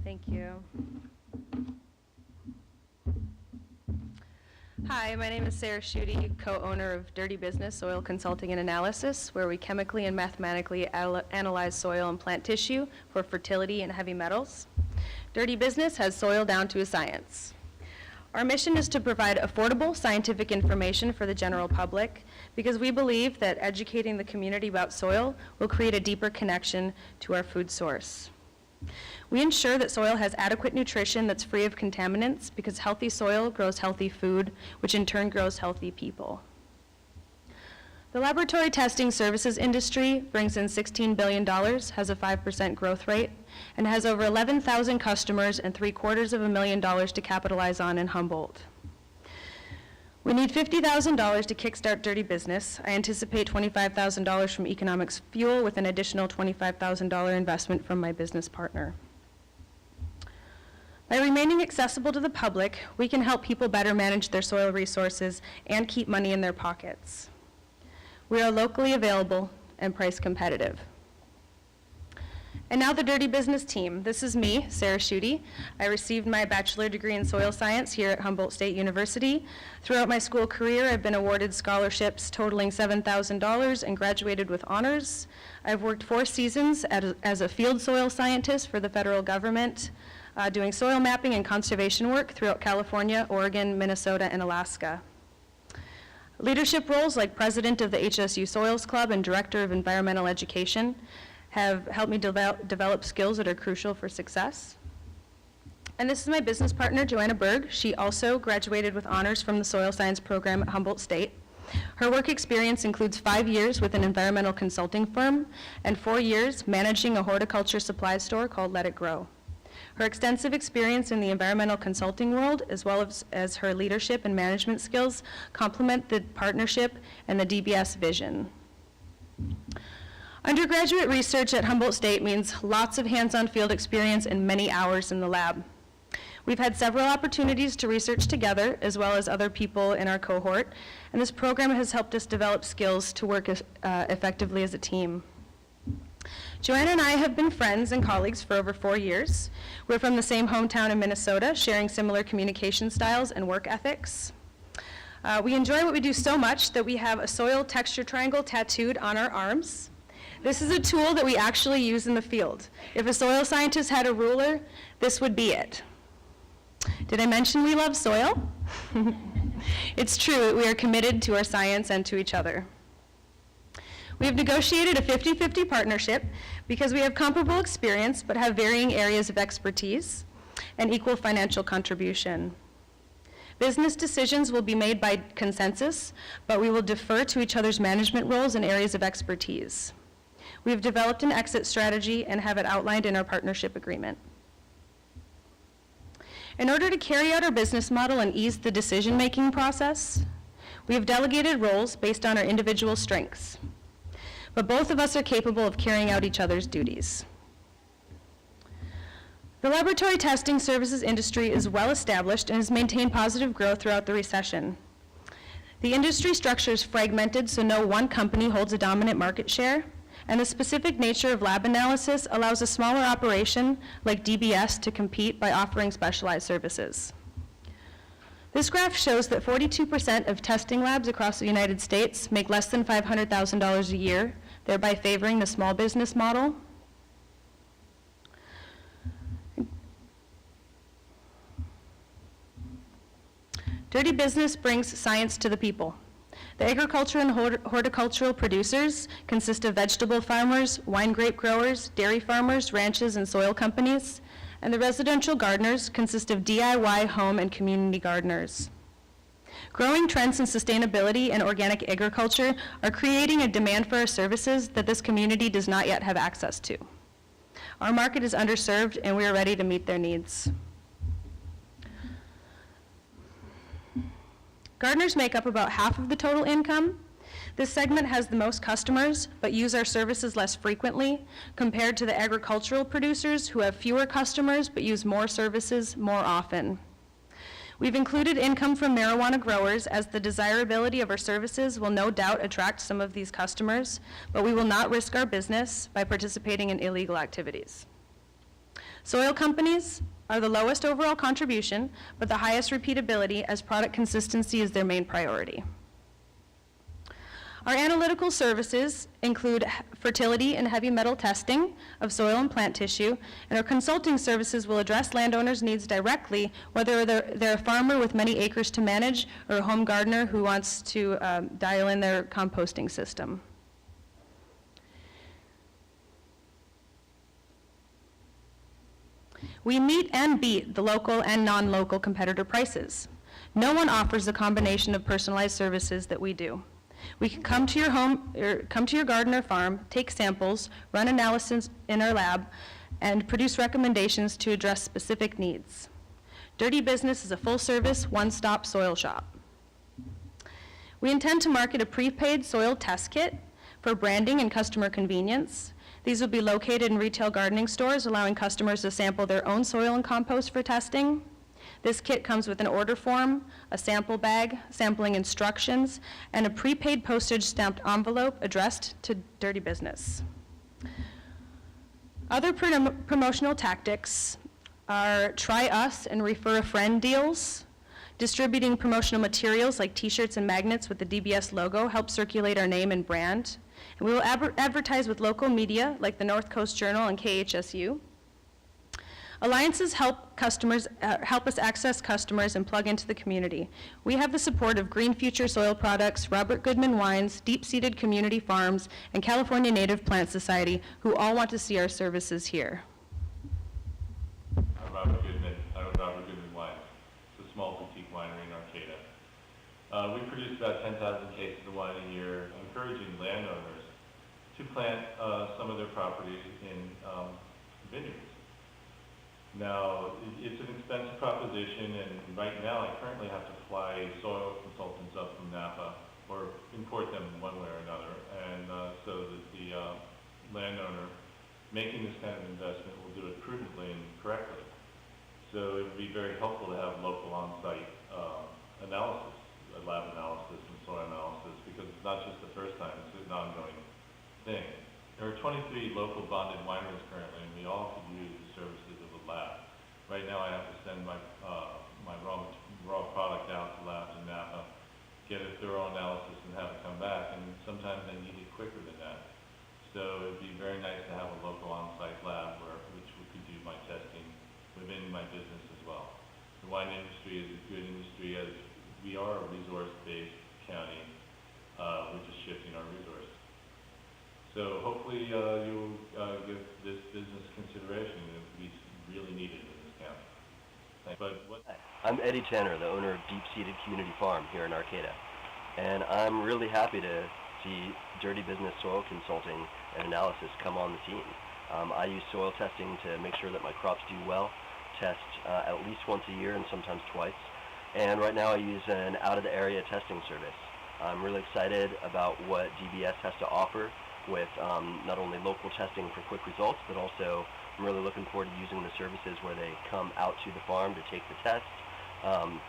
Thank you. Hi, my name is Sarah Schuette, co-owner of Dirty Business Soil Consulting and Analysis, where we chemically and mathematically analyze soil and plant tissue for fertility and heavy metals. Dirty Business has soil down to a science. Our mission is to provide affordable scientific information for the general public because we believe that educating the community about soil will create a deeper connection to our food source. We ensure that soil has adequate nutrition that's free of contaminants because healthy soil grows healthy food, which in turn grows healthy people. The laboratory testing services industry brings in $16 billion, has a 5% growth rate, and has over 11,000 customers and $750,000 to capitalize on in Humboldt. We need $50,000 to kickstart Dirty Business. I anticipate $25,000 from Economics Fuel with an additional $25,000 investment from my business partner. By remaining accessible to the public, we can help people better manage their soil resources and keep money in their pockets. We are locally available and price competitive. And now the Dirty Business team. This is me, Sarah Schuette. I received my bachelor degree in soil science here at Humboldt State University. Throughout my school career, I've been awarded scholarships totaling $7,000 and graduated with honors. I've worked 4 seasons as a field soil scientist for the federal government, doing soil mapping and conservation work throughout California, Oregon, Minnesota, and Alaska. Leadership roles like president of the HSU Soils Club and director of environmental education have helped me develop skills that are crucial for success. And this is my business partner, Joanna Berg. She also graduated with honors from the soil science program at Humboldt State. Her work experience includes 5 years with an environmental consulting firm and 4 years managing a horticulture supply store called Let It Grow. Her extensive experience in the environmental consulting world, as well as her leadership and management skills, complement the partnership and the DBS vision. Undergraduate research at Humboldt State means lots of hands-on field experience and many hours in the lab. We've had several opportunities to research together, as well as other people in our cohort, and this program has helped us develop skills to work effectively as a team. Joanna and I have been friends and colleagues for over 4 years. We're from the same hometown in Minnesota, sharing similar communication styles and work ethics. We enjoy what we do so much that we have a soil texture triangle tattooed on our arms. This is a tool that we actually use in the field. If a soil scientist had a ruler, this would be it. Did I mention we love soil? It's true, we are committed to our science and to each other. We have negotiated a 50-50 partnership because we have comparable experience but have varying areas of expertise and equal financial contribution. Business decisions will be made by consensus, but we will defer to each other's management roles and areas of expertise. We have developed an exit strategy and have it outlined in our partnership agreement. In order to carry out our business model and ease the decision-making process, we have delegated roles based on our individual strengths, but both of us are capable of carrying out each other's duties. The laboratory testing services industry is well established and has maintained positive growth throughout the recession. The industry structure is fragmented, so no one company holds a dominant market share, and the specific nature of lab analysis allows a smaller operation like DBS to compete by offering specialized services. This graph shows that 42% of testing labs across the United States make less than $500,000 a year, thereby favoring the small business model. Dirty Business brings science to the people. The agriculture and horticultural producers consist of vegetable farmers, wine grape growers, dairy farmers, ranches, and soil companies. And the residential gardeners consist of DIY home and community gardeners. Growing trends in sustainability and organic agriculture are creating a demand for our services that this community does not yet have access to. Our market is underserved, and we are ready to meet their needs. Gardeners make up about half of the total income. This segment has the most customers, but use our services less frequently compared to the agricultural producers who have fewer customers, but use more services more often. We've included income from marijuana growers as the desirability of our services will no doubt attract some of these customers, but we will not risk our business by participating in illegal activities. Soil companies are the lowest overall contribution, but the highest repeatability, as product consistency is their main priority. Our analytical services include fertility and heavy metal testing of soil and plant tissue, and our consulting services will address landowners' needs directly, whether they're a farmer with many acres to manage or a home gardener who wants to dial in their composting system. We meet and beat the local and non-local competitor prices. No one offers the combination of personalized services that we do. We can come to your home, or come to your garden or farm, take samples, run analysis in our lab, and produce recommendations to address specific needs. Dirty Business is a full-service, one-stop soil shop. We intend to market a prepaid soil test kit for branding and customer convenience. These will be located in retail gardening stores, allowing customers to sample their own soil and compost for testing. This kit comes with an order form, a sample bag, sampling instructions, and a prepaid postage stamped envelope addressed to Dirty Business. Other promotional tactics are try us and refer a friend deals. Distributing promotional materials like t-shirts and magnets with the DBS logo helps circulate our name and brand. And we will advertise with local media like the North Coast Journal and KHSU. Alliances help us access customers and plug into the community. We have the support of Green Future Soil Products, Robert Goodman Wines, Deep-Seated Community Farms, and California Native Plant Society, who all want to see our services here. I'm Robert Goodman Wines. It's a small boutique winery in Arcata. We produce about 10,000 cases of wine a year, encouraging landowners to plant some of their properties in vineyards. Now, it's an expensive proposition, and right now I currently have to fly soil consultants up from Napa or import them one way or another, and so that the landowner making this kind of investment will do it prudently and correctly. So it would be very helpful to have local on-site analysis, lab analysis and soil analysis, because it's not just the first time, it's an ongoing thing. There are 23 local bonded wineries currently, and we all could use the services of a lab. Right now I have to send my raw product out to labs in Napa, get a thorough analysis and have it come back, and sometimes I need it quicker than that. So it would be very nice to have a local on-site lab which we could do my testing within my business as well. The wine industry is a good industry, as we are a resource-based county. We're just shifting our resources. So hopefully you'll give this business consideration. It would be really needed in this county. I'm Eddie Tanner, the owner of Deep-Seated Community Farm here in Arcata. And I'm really happy to see Dirty Business Soil Consulting and Analysis come on the scene. I use soil testing to make sure that my crops do well, test at least once a year and sometimes twice. And right now I use an out-of-the-area testing service. I'm really excited about what DBS has to offer with not only local testing for quick results, but also I'm really looking forward to using the services where they come out to the farm to take the test,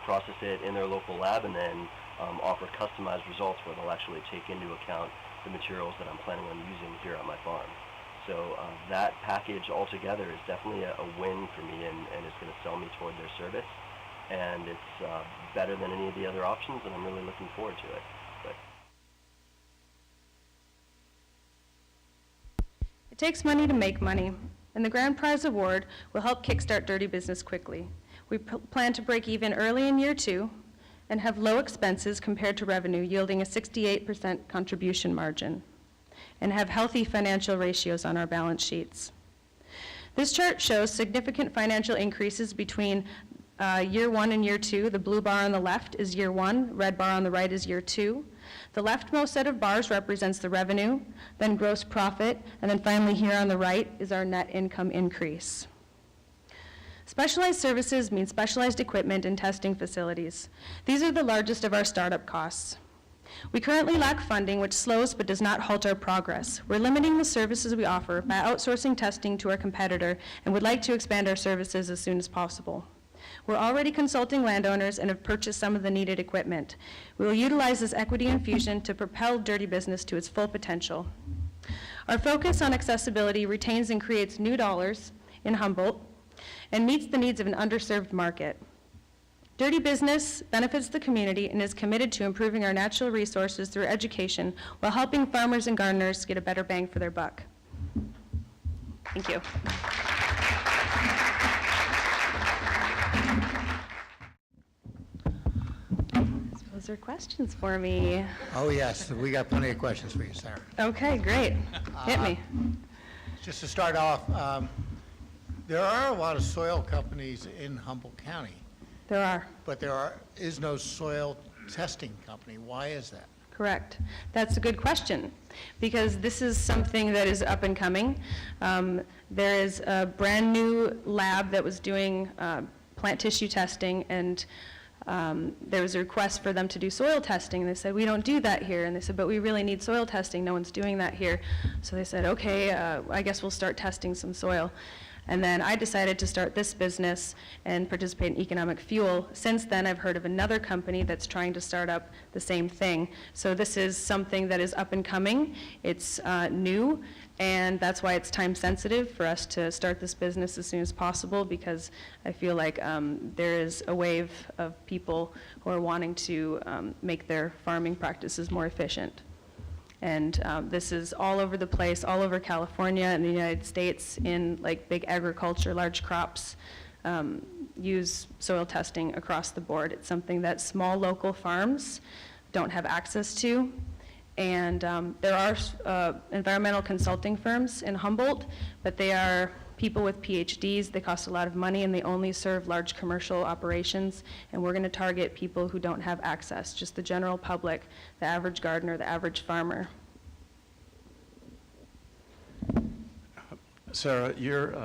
process it in their local lab, and then offer customized results where they'll actually take into account the materials that I'm planning on using here on my farm. So that package altogether is definitely a win for me, and it's going to sell me toward their service. And it's better than any of the other options, and I'm really looking forward to it. It takes money to make money, and the Grand Prize Award will help kickstart Dirty Business quickly. We plan to break even early in year 2 and have low expenses compared to revenue, yielding a 68% contribution margin, and have healthy financial ratios on our balance sheets. This chart shows significant financial increases between year 1 and year 2. The blue bar on the left is year 1, red bar on the right is year 2. The leftmost set of bars represents the revenue, then gross profit, and then finally here on the right is our net income increase. Specialized services mean specialized equipment and testing facilities. These are the largest of our startup costs. We currently lack funding, which slows but does not halt our progress. We're limiting the services we offer by outsourcing testing to our competitor and would like to expand our services as soon as possible. We're already consulting landowners and have purchased some of the needed equipment. We will utilize this equity infusion to propel Dirty Business to its full potential. Our focus on accessibility retains and creates new dollars in Humboldt and meets the needs of an underserved market. Dirty Business benefits the community and is committed to improving our natural resources through education while helping farmers and gardeners get a better bang for their buck. Thank you. Those are questions for me. Oh, yes, we got plenty of questions for you, Sarah. Okay, great. Hit me. Just to start off, there are a lot of soil companies in Humboldt County, There are. but is no soil testing company. Why is that? Correct. That's a good question, because this is something that is up and coming. There is a brand new lab that was doing plant tissue testing, and there was a request for them to do soil testing, and they said, we don't do that here. And they said, but we really need soil testing. No one's doing that here. So they said, okay, I guess we'll start testing some soil. And then I decided to start this business and participate in economic fuel. Since then, I've heard of another company that's trying to start up the same thing. So this is something that is up and coming. It's new, and that's why it's time sensitive for us to start this business as soon as possible, because I feel like there is a wave of people who are wanting to make their farming practices more efficient. And this is all over the place, all over California and the United States, in like big agriculture, large crops, use soil testing across the board. It's something that small local farms don't have access to. And there are environmental consulting firms in Humboldt, but they are people with PhDs. They cost a lot of money, and they only serve large commercial operations. And we're going to target people who don't have access, just the general public, the average gardener, the average farmer. Sarah, your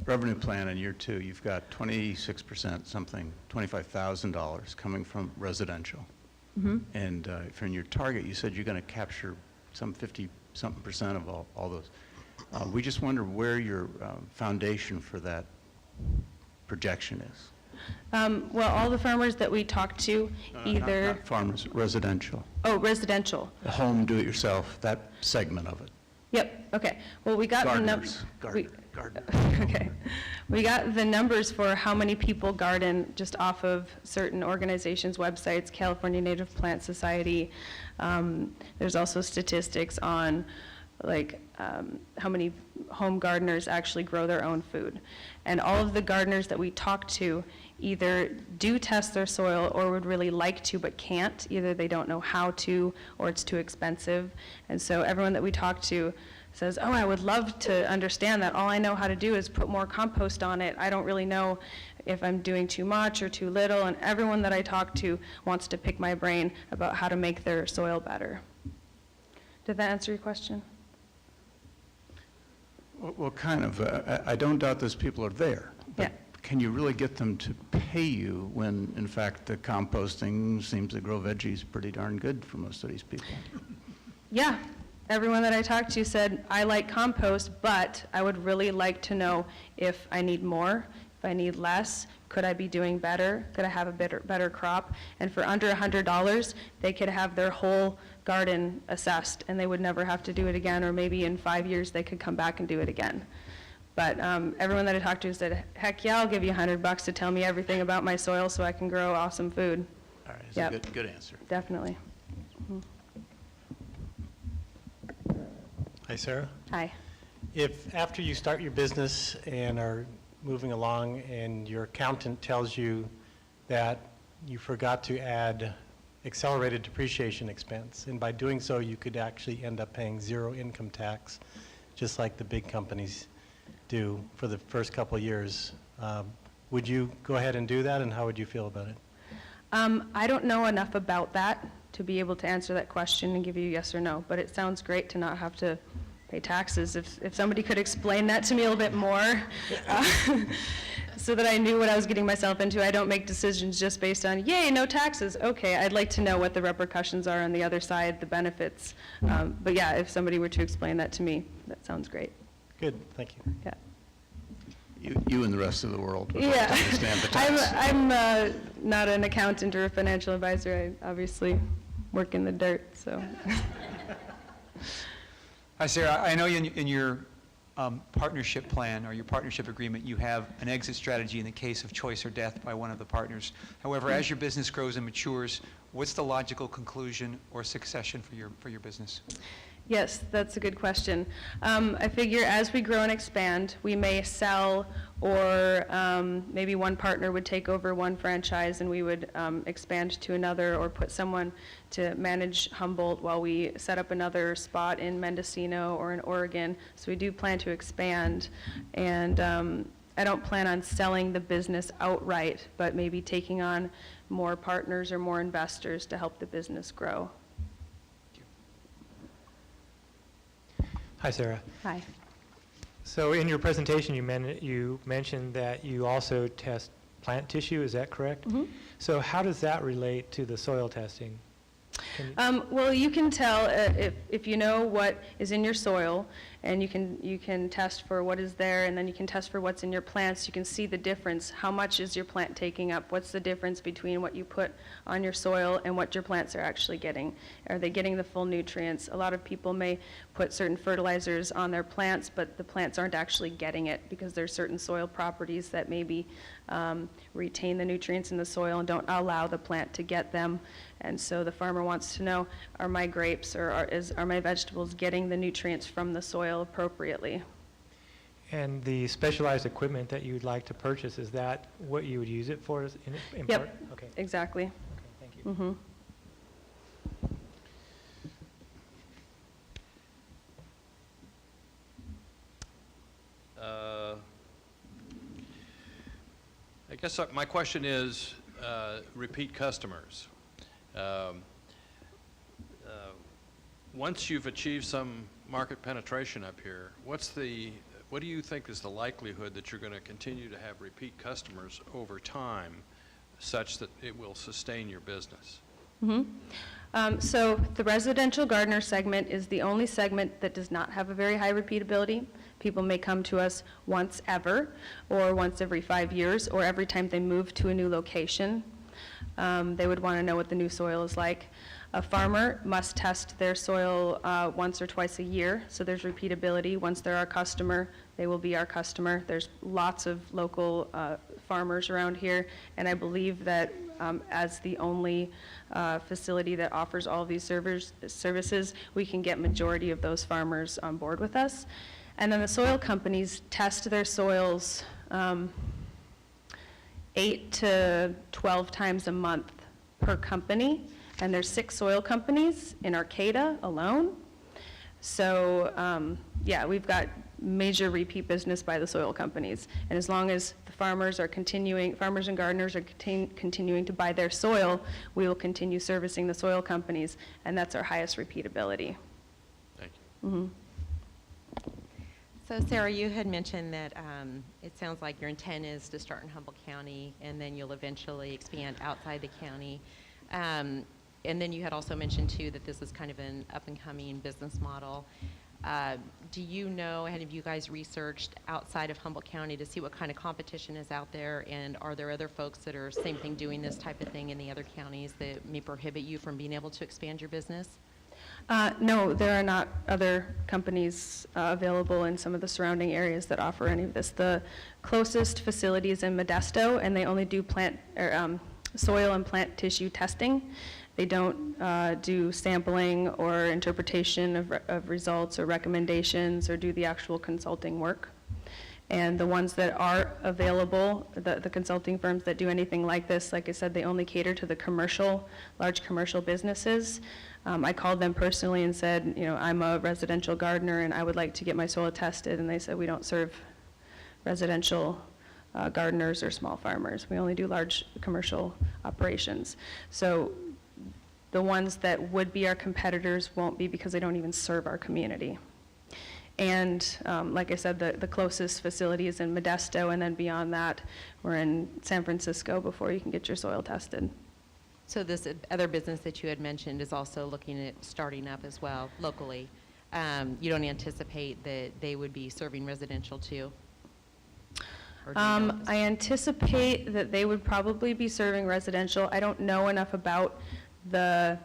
revenue plan in year 2, you've got 26%, something, $25,000 coming from residential. Mm-hmm. And from your target, you said you're going to capture some 50-something% of all those. We just wonder where your foundation for that projection is. Well, all the farmers that we talk to, either... Not farmers, residential. Oh, residential. The home do-it-yourself, that segment of it. Yep, okay. Well, we got Gardeners. Gardeners. Gardeners. Okay. We got the numbers for how many people garden just off of certain organizations' websites, California Native Plant Society. There's also statistics on like how many home gardeners actually grow their own food. And all of the gardeners that we talk to either do test their soil or would really like to but can't. Either they don't know how to or it's too expensive. And so everyone that we talk to says, oh, I would love to understand that. All I know how to do is put more compost on it. I don't really know if I'm doing too much or too little. And everyone that I talk to wants to pick my brain about how to make their soil better. Did that answer your question? Well, kind of. I don't doubt those people are there. But Yeah. can you really get them to pay you when, in fact, the composting seems to grow veggies pretty darn good for most of these people? Yeah. Everyone that I talked to said, I like compost, but I would really like to know if I need more, if I need less, could I be doing better, could I have a better crop? And for under $100, they could have their whole garden assessed, and they would never have to do it again, or maybe in 5 years they could come back and do it again. But everyone that I talked to said, heck yeah, I'll give you $100 to tell me everything about my soil so I can grow awesome food. All right, that's Yep. a good answer. Definitely. Mhm. Hi, Sarah. Hi. If after you start your business and are moving along and your accountant tells you that you forgot to add accelerated depreciation expense, and by doing so you could actually end up paying zero income tax, just like the big companies do for the first couple of years, would you go ahead and do that, and how would you feel about it? I don't know enough about that to be able to answer that question and give you a yes or no, but it sounds great to not have to pay taxes. If somebody could explain that to me a little bit more, so that I knew what I was getting myself into. I don't make decisions just based on, yay, no taxes. Okay, I'd like to know what the repercussions are on the other side, the benefits. But yeah, if somebody were to explain that to me, that sounds great. Good, thank you. Yeah. You and the rest of the world would like to Yeah, understand the tax. I'm not an accountant or a financial advisor. I obviously work in the dirt, so. Hi, Sarah. I know in your partnership plan or your partnership agreement, you have an exit strategy in the case of choice or death by one of the partners. However, as your business grows and matures, what's the logical conclusion or succession for your business? Yes, that's a good question. I figure as we grow and expand, we may sell, or maybe one partner would take over one franchise and we would expand to another, or put someone to manage Humboldt while we set up another spot in Mendocino or in Oregon. So we do plan to expand, and I don't plan on selling the business outright, but maybe taking on more partners or more investors to help the business grow. Hi, Sarah. Hi. So in your presentation, you mentioned that you also test plant tissue, is that correct? Mm-hmm. So how does that relate to the soil testing? Well, you can tell if you know what is in your soil, and you can test for what is there, and then you can test for what's in your plants. You can see the difference. How much is your plant taking up? What's the difference between what you put on your soil and what your plants are actually getting? Are they getting the full nutrients? A lot of people may put certain fertilizers on their plants, but the plants aren't actually getting it because there's certain soil properties that maybe retain the nutrients in the soil and don't allow the plant to get them. And so the farmer wants to know, are my grapes or are my vegetables getting the nutrients from the soil appropriately? And the specialized equipment that you'd like to purchase, is that what you would use it for in Yep, part? Okay. exactly. Okay, thank you. Mm-hmm. I guess my question is repeat customers. Once you've achieved some market penetration up here, what do you think is the likelihood that you're going to continue to have repeat customers over time such that it will sustain your business? Mm-hmm. So the residential gardener segment is the only segment that does not have a very high repeatability. People may come to us once ever, or once every 5 years, or every time they move to a new location. They would want to know what the new soil is like. A farmer must test their soil once or twice a year, so there's repeatability. Once they're our customer, they will be our customer. There's lots of local farmers around here, and I believe that as the only facility that offers all of these services, we can get majority of those farmers on board with us. And then the soil companies test their soils 8 to 12 times a month per company, and there's 6 soil companies in Arcata alone. So yeah, we've got major repeat business by the soil companies, and as long as the farmers and gardeners are continuing to buy their soil, we will continue servicing the soil companies, and that's our highest repeatability. Thank you. Mm-hmm. So Sarah, you had mentioned that it sounds like your intent is to start in Humboldt County and then you'll eventually expand outside the county. And then you had also mentioned too that this is kind of an up and coming business model. Do you know, have you guys researched outside of Humboldt County to see what kind of competition is out there, and are there other folks that are same thing doing this type of thing in the other counties that may prohibit you from being able to expand your business? No, there are not other companies available in some of the surrounding areas that offer any of this. The closest facility is in Modesto, and they only do soil and plant tissue testing. They don't do sampling or interpretation of results or recommendations or do the actual consulting work. And the ones that are available, the consulting firms that do anything like this, like I said, they only cater to the large commercial businesses. I called them personally and said, I'm a residential gardener and I would like to get my soil tested. And they said, we don't serve residential gardeners or small farmers. We only do large commercial operations. So the ones that would be our competitors won't be because they don't even serve our community. And like I said, the closest facility is in Modesto, and then beyond that, we're in San Francisco before you can get your soil tested. So this other business that you had mentioned is also looking at starting up as well locally. You don't anticipate that they would be serving residential too? Or do you know at this I anticipate that they would probably be serving residential. I don't know enough about the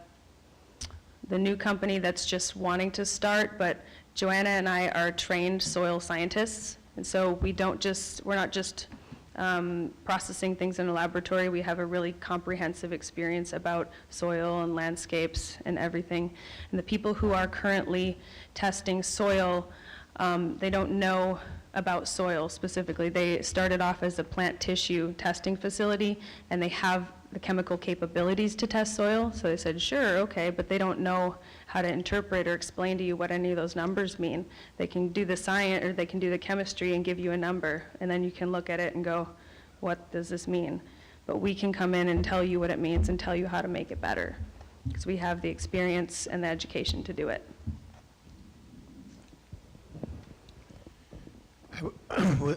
the new company that's just wanting to start, but Joanna and I are trained soil scientists, and so we're not just processing things in a laboratory. We have a really comprehensive experience about soil and landscapes and everything. And the people who are currently testing soil, they don't know about soil specifically. They started off as a plant tissue testing facility, and they have the chemical capabilities to test soil. So they said, sure, okay, but they don't know how to interpret or explain to you what any of those numbers mean. They can do the science, or they can do the chemistry and give you a number, and then you can look at it and go, what does this mean? But we can come in and tell you what it means and tell you how to make it better, because we have the experience and the education to do it.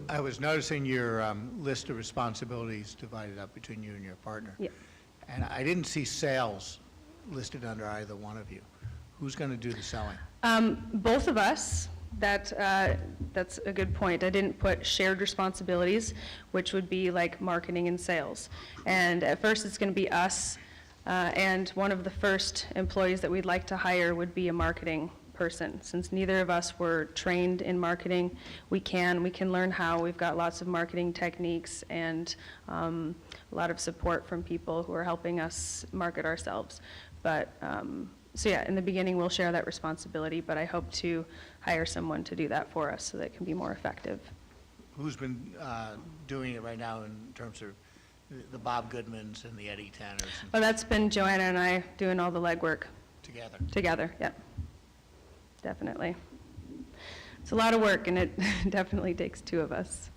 I was noticing your list of responsibilities divided up between you and your partner. Yeah. And I didn't see sales listed under either one of you. Who's going to do the selling? Both of us. That's a good point. I didn't put shared responsibilities, which would be like marketing and sales. And at first it's going to be us, and one of the first employees that we'd like to hire would be a marketing person. Since neither of us were trained in marketing, we can learn how. We've got lots of marketing techniques and a lot of support from people who are helping us market ourselves. But so yeah, in the beginning we'll share that responsibility, but I hope to hire someone to do that for us so that it can be more effective. Who's been doing it right now in terms of the Bob Goodmans and the Eddie Tanners Well, that's been Joanna and I doing all the legwork together? together, yep. Definitely. It's a lot of work, and it definitely takes two of us.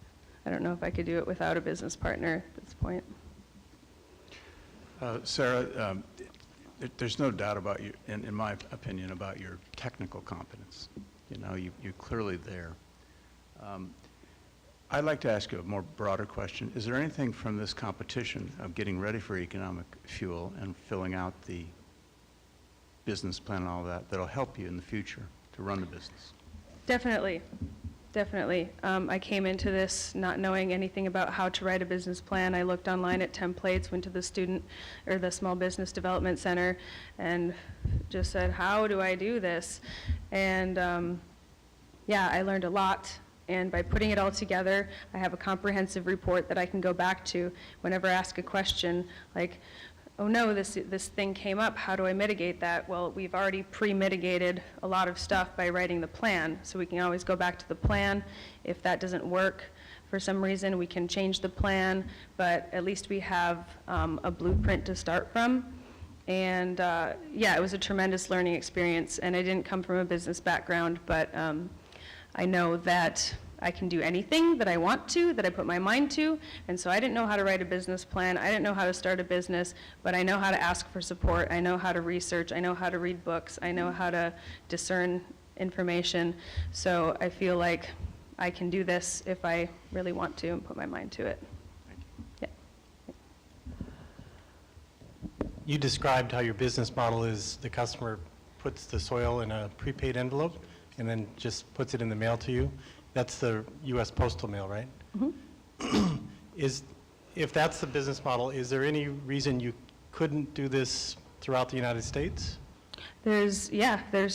I don't know if I could do it without a business partner at this point. Sarah, there's no doubt about you, in my opinion, about your technical competence. You know, you're clearly there. I'd like to ask you a more broader question. Is there anything from this competition of getting ready for economic fuel and filling out the business plan and all that that'll help you in the future to run the business? Definitely, definitely. I came into this not knowing anything about how to write a business plan. I looked online at templates, went to the the Small Business Development Center, and just said, how do I do this? And yeah, I learned a lot. And by putting it all together, I have a comprehensive report that I can go back to whenever I ask a question, like, oh no, this thing came up, how do I mitigate that? Well, we've already pre-mitigated a lot of stuff by writing the plan, so we can always go back to the plan. If that doesn't work for some reason, we can change the plan, but at least we have a blueprint to start from. And yeah, it was a tremendous learning experience, and I didn't come from a business background, but I know that I can do anything that I want to, that I put my mind to, and so I didn't know how to write a business plan. I didn't know how to start a business, but I know how to ask for support. I know how to research. I know how to read books. I know how to discern information. So I feel like I can do this if I really want to and put my mind to it. Yeah. You described how your business model is the customer puts the soil in a prepaid envelope and then just puts it in the mail to you. That's the U.S. postal mail, right? Mm-hmm. If that's the business model, is there any reason you couldn't do this throughout the United States? There's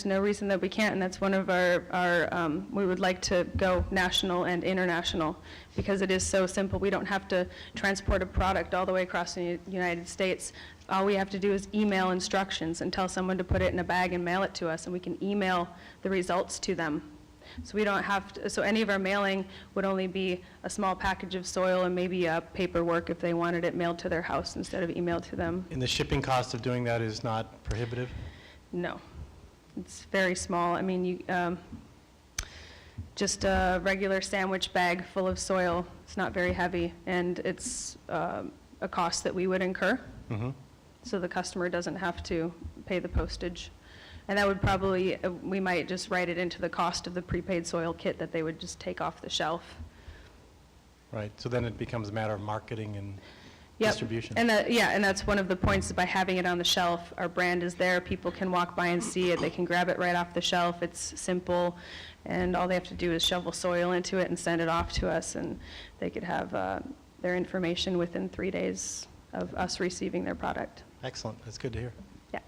no reason that we can't, and that's one of our we would like to go national and international because it is so simple. We don't have to transport a product all the way across the United States. All we have to do is email instructions and tell someone to put it in a bag and mail it to us, and we can email the results to them. So we don't have to, so any of our mailing would only be a small package of soil and maybe paperwork if they wanted it mailed to their house instead of emailed to them. And the shipping cost of doing that is not prohibitive? No, it's very small. I mean, you, just a regular sandwich bag full of soil. It's not very heavy, and it's a cost that we would incur. Mm-hmm. So the customer doesn't have to pay the postage. And that would probably, we might just write it into the cost of the prepaid soil kit that they would just take off the shelf. Right, so then it becomes a matter of marketing and Yep. distribution. And and that's one of the points by having it on the shelf. Our brand is there. People can walk by and see it. They can grab it right off the shelf. It's simple, and all they have to do is shovel soil into it and send it off to us, and they could have their information within 3 days of us receiving their product. Excellent, that's good to hear. Yeah.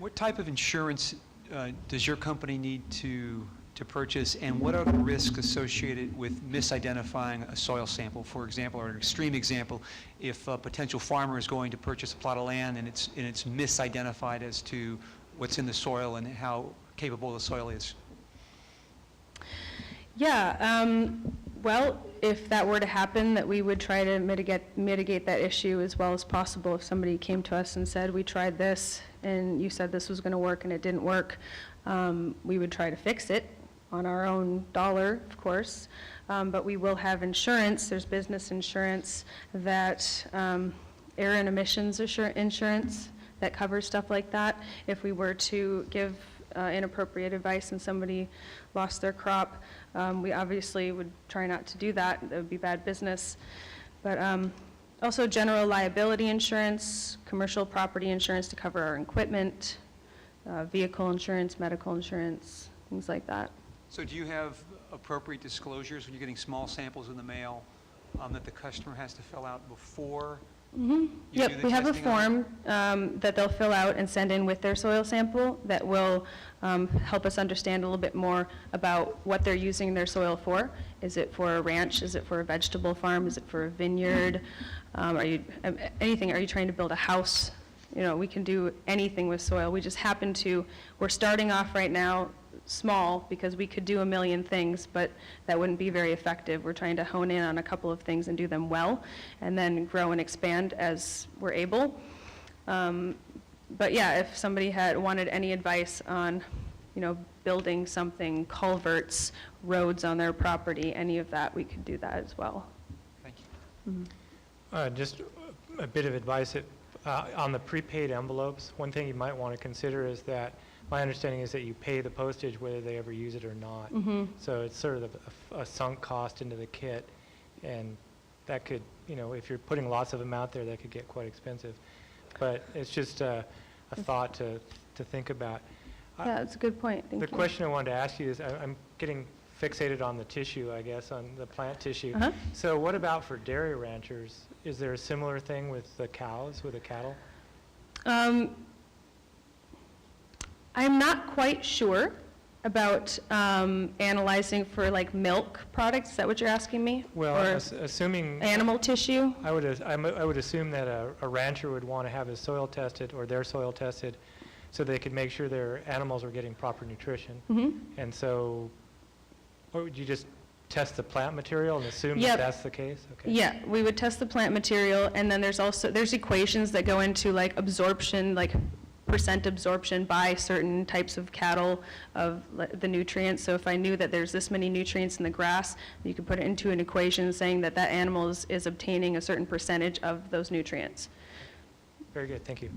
What type of insurance does your company need to purchase, and what are the risks associated with misidentifying a soil sample? For example, or an extreme example, if a potential farmer is going to purchase a plot of land and it's misidentified as to what's in the soil and how capable the soil is? Yeah, well, if that were to happen, that we would try to mitigate that issue as well as possible. If somebody came to us and said, we tried this, and you said this was going to work and it didn't work, we would try to fix it on our own dollar, of course. But we will have insurance. There's business insurance that, air and emissions insurance that covers stuff like that. If we were to give inappropriate advice and somebody lost their crop, we obviously would try not to do that. That would be bad business. But also general liability insurance, commercial property insurance to cover our equipment, vehicle insurance, medical insurance, things like that. So do you have appropriate disclosures when you're getting small samples in the mail that the customer has to fill out before you do Yep, the we have a testing on it? form that they'll fill out and send in with their soil sample that will help us understand a little bit more about what they're using their soil for. Is it for a ranch? Is it for a vegetable farm? Is it for a vineyard? Are you trying to build a house? You know, we can do anything with soil. We just happen to, we're starting off right now small because we could do a million things, but that wouldn't be very effective. We're trying to hone in on a couple of things and do them well, and then grow and expand as we're able. But yeah, if somebody had wanted any advice on, you know, building something, culverts, roads on their property, any of that, we could do that as well. Thank you. Just a bit of advice on the prepaid envelopes. One thing you might want to consider is that my understanding is that you pay the postage whether they ever use it or not. So it's sort of a sunk cost into the kit, and that could, you know, if you're putting lots of them out there, that could get quite expensive. But it's just a thought to think about. Yeah, that's a good point. Thank The you. question I wanted to ask you is, I'm getting fixated on the tissue, I guess, on the plant tissue. So what about for dairy ranchers? Is there a similar thing with the cows, with the cattle? I'm not quite sure about analyzing for like milk products. Is that what you're asking me? Well, Or assuming... animal tissue? I would assume that a rancher would want to have his soil tested or their soil tested so they could make sure their animals are getting proper nutrition. And so, or would you just test the plant material and assume that that's the case? Okay. Yeah, we would test the plant material, and then there's equations that go into like absorption, like percent absorption by certain types of cattle of the nutrients. So if I knew that there's this many nutrients in the grass, you could put it into an equation saying that that animal is obtaining a certain percentage of those nutrients. Very good, thank you.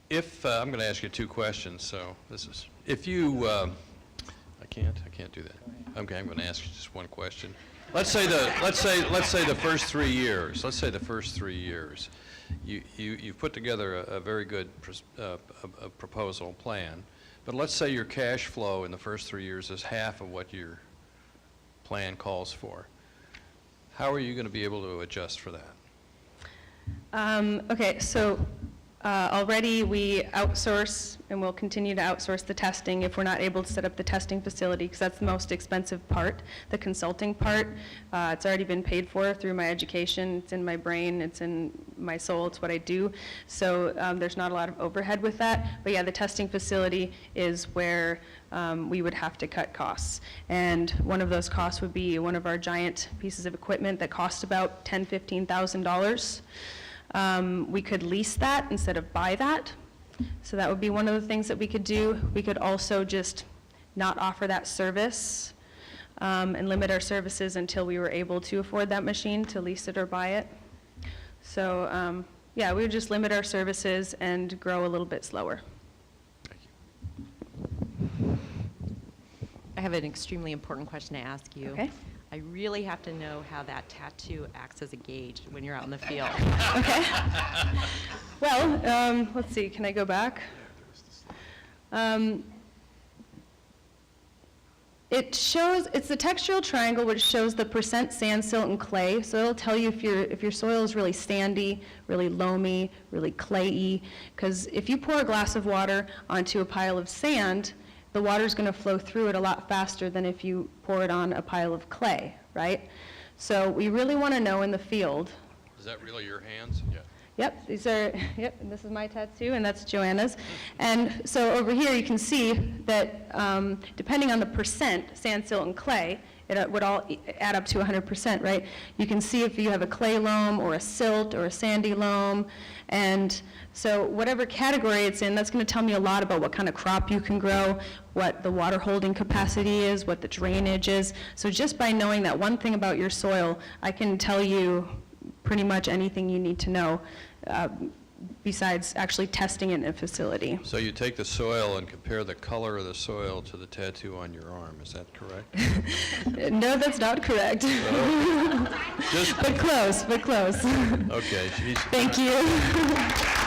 If, I'm going to ask you two questions, so this is, if you, I can't do that. Okay, I'm going to ask you just one question. Let's say the first 3 years. Let's say the first 3 years. You've put together a very good proposal plan, but let's say your cash flow in the first 3 years is half of what your plan calls for. How are you going to be able to adjust for that? Okay, so already we outsource, and we'll continue to outsource the testing if we're not able to set up the testing facility, because that's the most expensive part. The consulting part, it's already been paid for through my education. It's in my brain, it's in my soul, it's what I do. So there's not a lot of overhead with that. But yeah, the testing facility is where we would have to cut costs. And one of those costs would be one of our giant pieces of equipment that costs about $10,000, $15,000. We could lease that instead of buy that. So that would be one of the things that we could do. We could also just not offer that service and limit our services until we were able to afford that machine to lease it or buy it. So yeah, we would just limit our services and grow a little bit slower. Thank you. I have an extremely important question to ask you. Okay. I really have to know how that tattoo acts as a gauge when you're out in the field. Okay. Well, let's see, can I go back? It shows, it's the textural triangle which shows the percent sand, silt, and clay. So it'll tell you if your soil is really sandy, really loamy, really clayey. Because if you pour a glass of water onto a pile of sand, the water's going to flow through it a lot faster than if you pour it on a pile of clay, right? So we really want to know in the field. Is that really your hands? Yeah. Yep, these are, yep, and this is my tattoo, and that's Joanna's. And so over here, you can see that depending on the percent, sand, silt, and clay, it would all add up to 100%, right? You can see if you have a clay loam or a silt or a sandy loam. And so whatever category it's in, that's going to tell me a lot about what kind of crop you can grow, what the water holding capacity is, what the drainage is. So just by knowing that one thing about your soil, I can tell you pretty much anything you need to know besides actually testing it in a facility. So you take the soil and compare the color of the soil to the tattoo on your arm, is that correct? No, that's not correct. Just But close, but close. okay. Thank you.